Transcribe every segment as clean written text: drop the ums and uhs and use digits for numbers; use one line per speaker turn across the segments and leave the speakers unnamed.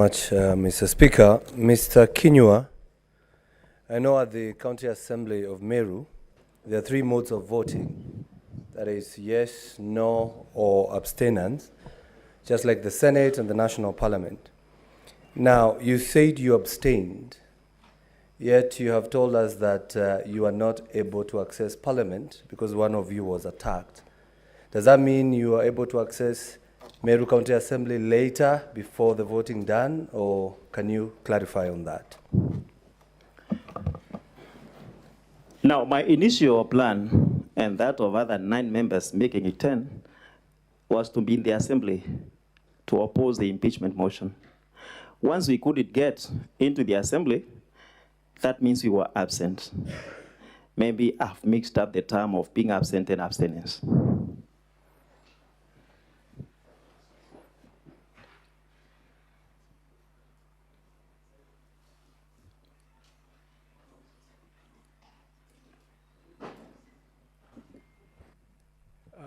Much, Mr. Speaker. Mr. Kinyua, I know at the County Assembly of MERU, there are 3 modes of voting. That is yes, no, or abstinence, just like the Senate and the National Parliament. Now, you said you abstained, yet you have told us that you are not able to access Parliament because one of you was attacked. Does that mean you are able to access MERU County Assembly later before the voting done, or can you clarify on that?
Now, my initial plan and that of other 9 members making it 10 was to be in the Assembly to oppose the impeachment motion. Once we couldn't get into the Assembly, that means we were absent. Maybe I've mixed up the term of being absent and abstinence.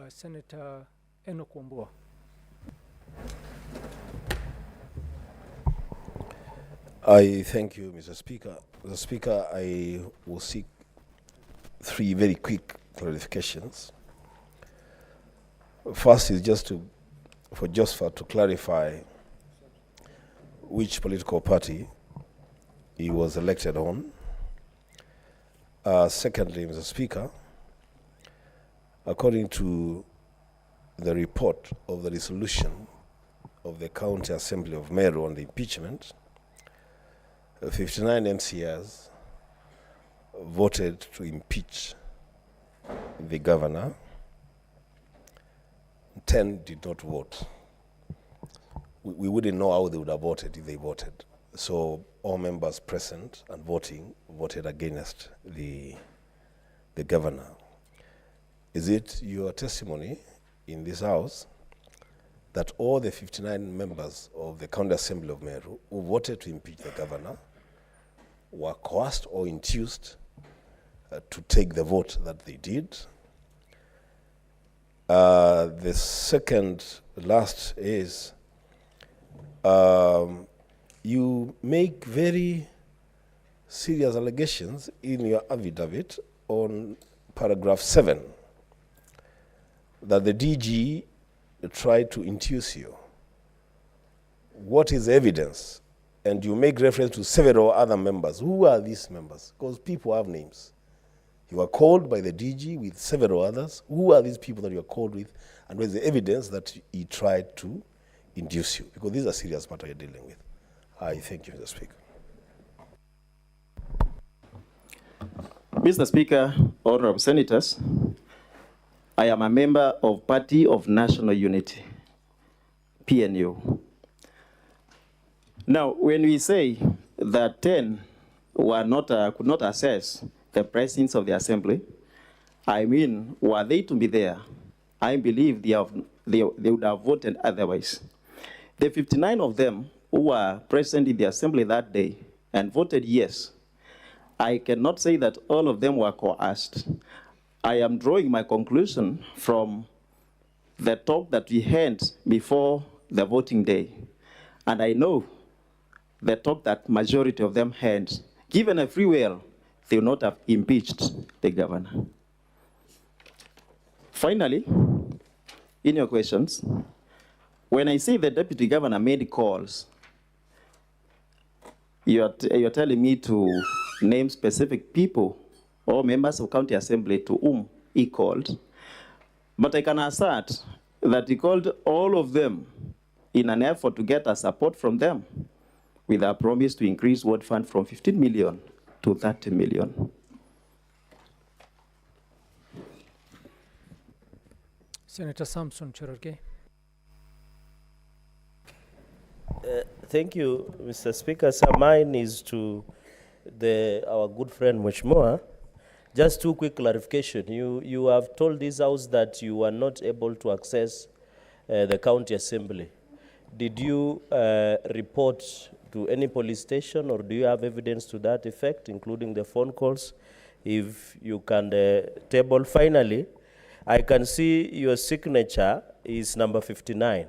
Senator Enoch Wambua.
I thank you, Mr. Speaker. Mr. Speaker, I will seek 3 very quick clarifications. First is just to clarify which political party he was elected on. Secondly, Mr. Speaker, according to the report of the resolution of the County Assembly of MERU on the impeachment, 59 MCAs voted to impeach the governor. 10 did not vote. We wouldn't know how they would have voted if they voted. So all members present and voting voted against the governor. Is it your testimony in this House that all the 59 members of the County Assembly of MERU who voted to impeach the governor were coerced or induced to take the vote that they did? The second last is, you make very serious allegations in your affidavit on paragraph 7 that the DG tried to induce you. What is the evidence? And you make reference to several other members. Who are these members? Because people have names. You are called by the DG with several others. Who are these people that you are called with? And where is the evidence that he tried to induce you? Because these are serious matters you're dealing with. I thank you, Mr. Speaker.
Mr. Speaker, honorable senators, I am a member of Party of National Unity, PNU. Now, when we say that 10 were not, could not access the presence of the Assembly, I mean, were they to be there, I believe they would have voted otherwise. The 59 of them who were present in the Assembly that day and voted yes, I cannot say that all of them were coerced. I am drawing my conclusion from the talk that we had before the voting day. And I know the talk that majority of them had, given a free will, they would not have impeached the governor. Finally, in your questions, when I say the deputy governor made calls, you're telling me to name specific people or members of county assembly to whom he called. But I can assert that he called all of them in an effort to get a support from them with a promise to increase ward fund from 15 million to 30 million.
Senator Samson Cherargei.
Thank you, Mr. Speaker. So mine is to our good friend Mheshimiwa. Just 2 quick clarification. You have told this House that you were not able to access the county assembly. Did you report to any police station, or do you have evidence to that effect, including the phone calls? If you can table. Finally, I can see your signature is number 59.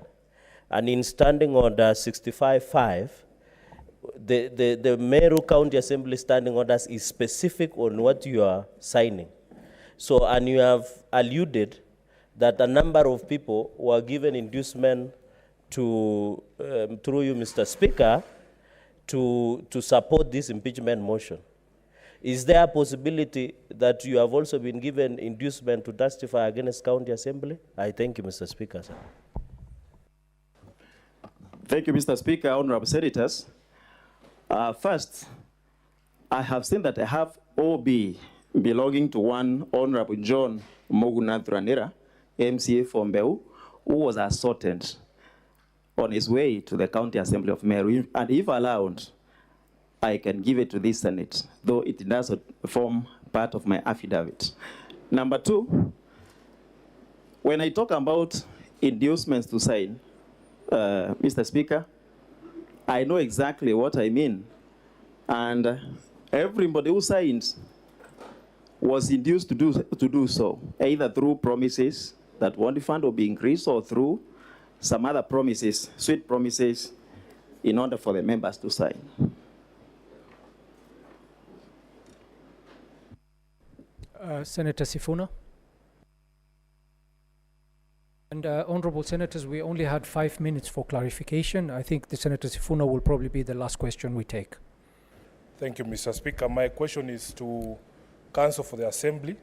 And in standing order 65.5, the MERU County Assembly standing orders is specific on what you are signing. So, and you have alluded that a number of people were given inducement to, through you, Mr. Speaker, to support this impeachment motion. Is there a possibility that you have also been given inducement to testify against County Assembly? I thank you, Mr. Speaker, sir.
Thank you, Mr. Speaker, honorable senators. First, I have seen that I have OB belonging to one Honorable John Mogunathranera, MCA from MERU, who was assaulted on his way to the County Assembly of MERU. And if allowed, I can give it to this Senate, though it does not form part of my affidavit. Number two, when I talk about inducements to sign, Mr. Speaker, I know exactly what I mean. And everybody who signs was induced to do so, either through promises that one fund will be increased or through some other promises, sweet promises, in order for the members to sign.
Senator Sifuna. And honorable senators, we only had 5 minutes for clarification. I think the Senator Sifuna will probably be the last question we take.
Thank you, Mr. Speaker. My question is to Counsel for the Assembly,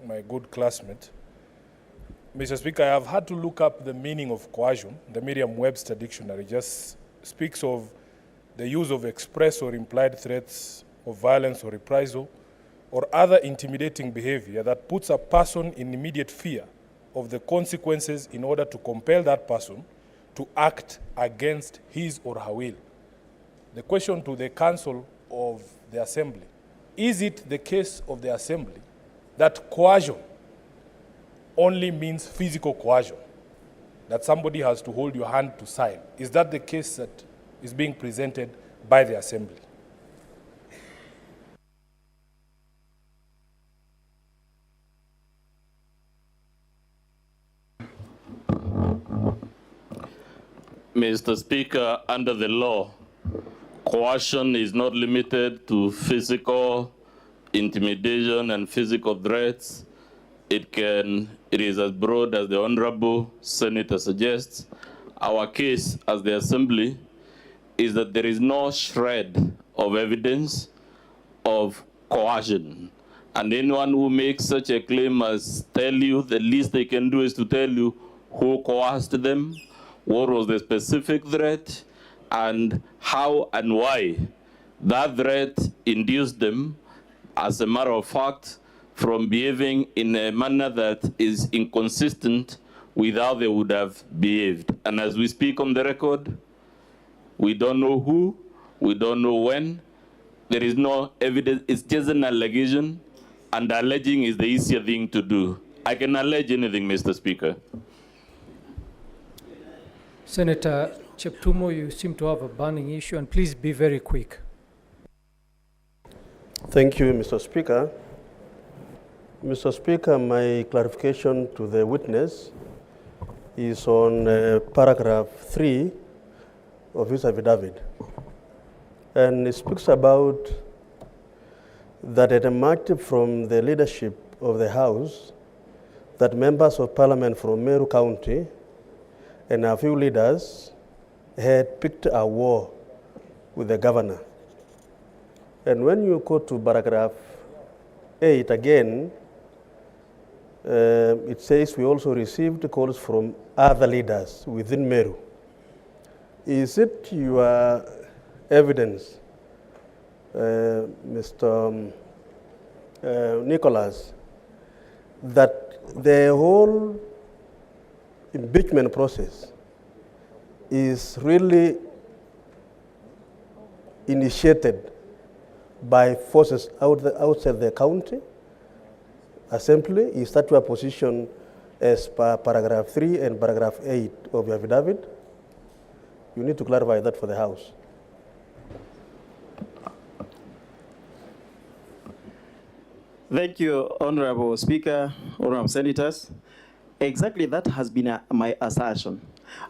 my good classmate. Mr. Speaker, I have had to look up the meaning of coercion. The Merriam-Webster dictionary just speaks of the use of express or implied threats of violence or reprisal or other intimidating behavior that puts a person in immediate fear of the consequences in order to compel that person to act against his or her will. The question to the Counsel of the Assembly: is it the case of the Assembly that coercion only means physical coercion, that somebody has to hold your hand to sign? Is that the case that is being presented by the Assembly?
Mr. Speaker, under the law, coercion is not limited to physical intimidation and physical threats. It is as broad as the Honorable Senator suggests. Our case as the Assembly is that there is no shred of evidence of coercion. And anyone who makes such a claim must tell you, the least they can do is to tell you who coerced them, what was the specific threat, and how and why that threat induced them, as a matter of fact, from behaving in a manner that is inconsistent with how they would have behaved. And as we speak on the record, we don't know who, we don't know when, there is no evidence, it's just an allegation, and alleging is the easier thing to do. I can allege anything, Mr. Speaker.
Senator Cheptumo, you seem to have a burning issue, and please be very quick.
Thank you, Mr. Speaker. Mr. Speaker, my clarification to the witness is on paragraph 3 of his affidavit. And it speaks about that it emerged from the leadership of the House that members of Parliament from Meru County and a few leaders had picked a war with the governor. And when you go to paragraph 8 again, it says we also received calls from other leaders within Meru. Is it your evidence, Mr. Nicholas, that the whole impeachment process is really initiated by forces outside the county assembly? Is that your position as per paragraph 3 and paragraph 8 of your affidavit? You need to clarify that for the House.
Thank you, Honorable Speaker, Honorable Senators. Exactly that has been my assertion.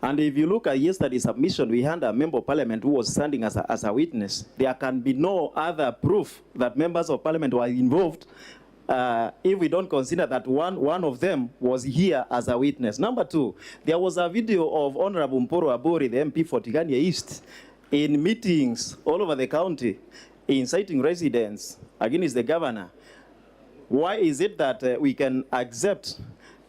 And if you look at yesterday's submission, we had a member of parliament who was standing as a witness. There can be no other proof that members of parliament were involved if we don't consider that one of them was here as a witness. Number two, there was a video of Honorable Mporo Abori, the MP for Tigania East, in meetings all over the county, inciting residents against the governor. Why is it that we can accept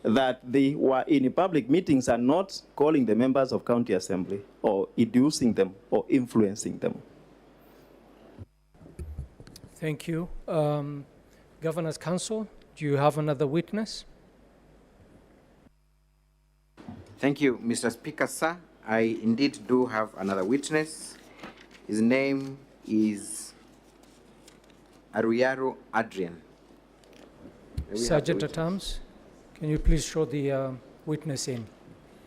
that they were in public meetings and not calling the members of county assembly or inducing them or influencing them?
Thank you. Governor's Council, do you have another witness?
Thank you, Mr. Speaker, sir. I indeed do have another witness. His name is Aruyaro Adrian.
Sergeant at Arms, can you please show the witness in?